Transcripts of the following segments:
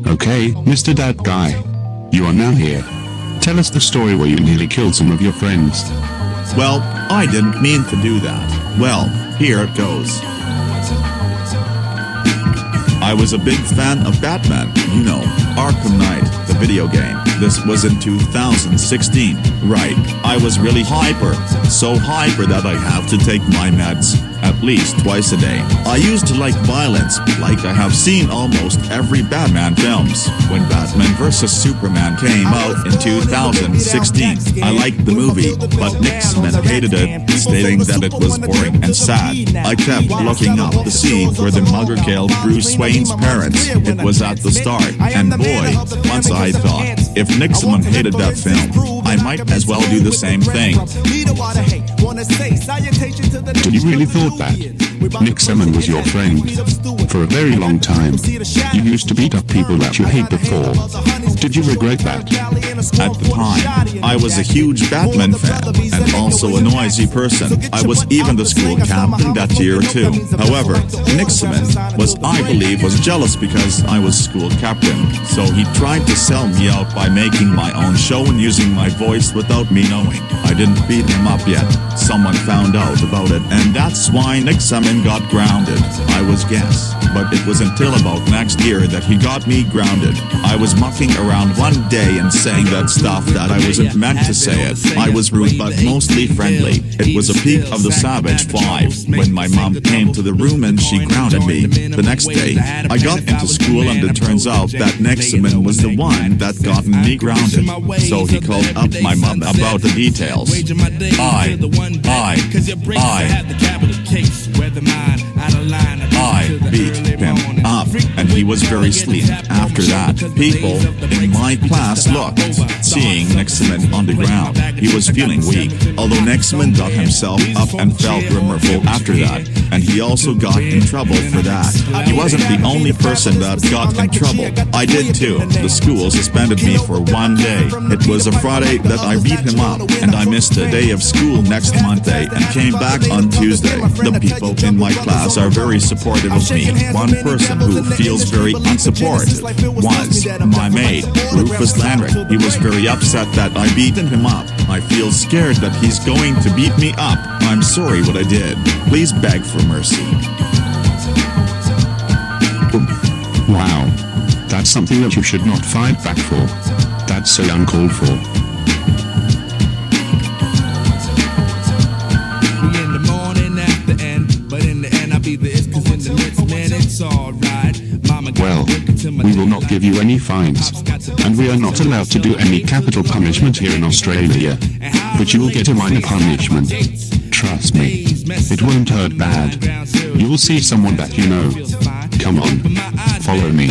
Okay, Mr. That Guy. You are now here. Tell us the story where you nearly killed some of your friends. Well, I didn't mean to do that. Well, here it goes. I was a big fan of Batman, you know, Arkham Knight, the video game. This was in 2016, right? I was really hyper, so hyper that I have to take my meds at least twice a day. I used to like violence, like I have seen almost every Batman films. When Batman vs Superman came out in 2016, I liked the movie, but Nixon hated it, stating that it was boring and sad. I kept looking up to see where the mugger killed Bruce Wayne's parents. It was at the start, and boy, once I thought, if Nixon hated that film, I might as well do the same thing. Did you really thought that? Nick Semmon was your friend. For a very long time. You used to beat up people that you hate before. Did you regret that? At the time, I was a huge Batman fan, and also a noisy person. I was even the school captain that year too. However, Nick Semmon I believe, was jealous because I was school captain, so he tried to sell me out by making my own show and using my voice without me knowing. I didn't beat him up yet. Someone found out about it, and that's why Nick Semmon got grounded. I was guess, but it was until about next year that he got me grounded. I was mucking around one day and saying that stuff that I wasn't meant to say it. I was rude but mostly friendly. It was a peak of the Savage 5 when my mom came to the room and she grounded me. The next day, I got into school and it turns out that Nick Semmon was the one that got me grounded. So he called up my mom about the details. I beat him up, and he was very sleepy. After that, people in my class looked, seeing Nick Semmon on the ground. He was feeling weak, although Nick Semmon got himself up and felt remorseful after that, and he also got in trouble for that. He wasn't the only person that got in trouble. I did too. The school suspended me for one day. It was a Friday that I beat him up, and I missed a day of school next Monday and came back on Tuesday. The people in my class are very supportive of me. One person who feels very unsupported was my mate, Rufus Landrick. He was very upset that I beaten him up. I feel scared that he's going to beat me up. I'm sorry what I did. Please beg for mercy. Wow. That's something that you should not fight back for. That's so uncalled for. Well, we will not give you any fines, and we are not allowed to do any capital punishment here in Australia, but you will get a minor punishment. Trust me, it won't hurt bad. You will see someone that you know. Come on, follow me.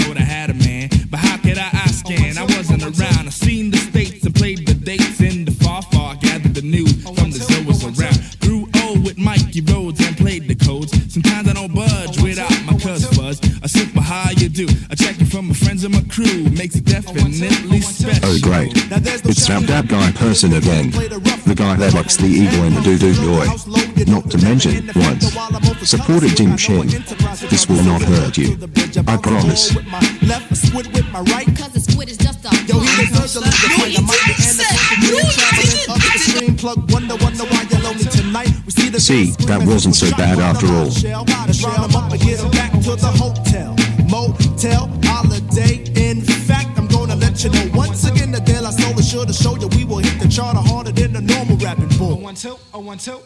But how could I scan? I wasn't around. I seen the states and played the dates in the far, gathered the news from the zoas around. Grew old with Mikey Rhodes and played the codes. Sometimes I don't budge without my cuz fuzz. A super how you do. I check it from my friends and my crew. Makes it definitely special. Oh great. It's that guy person again. The guy that likes the evil in the doo-doo boy. Not to mention, once supported Jim Shin. This will not hurt you. I promise. See, that wasn't so bad after all. You know, once again, the De La Soul is sure to show you we will hit the charter harder than the normal rapping bull. 1 2 0 1 2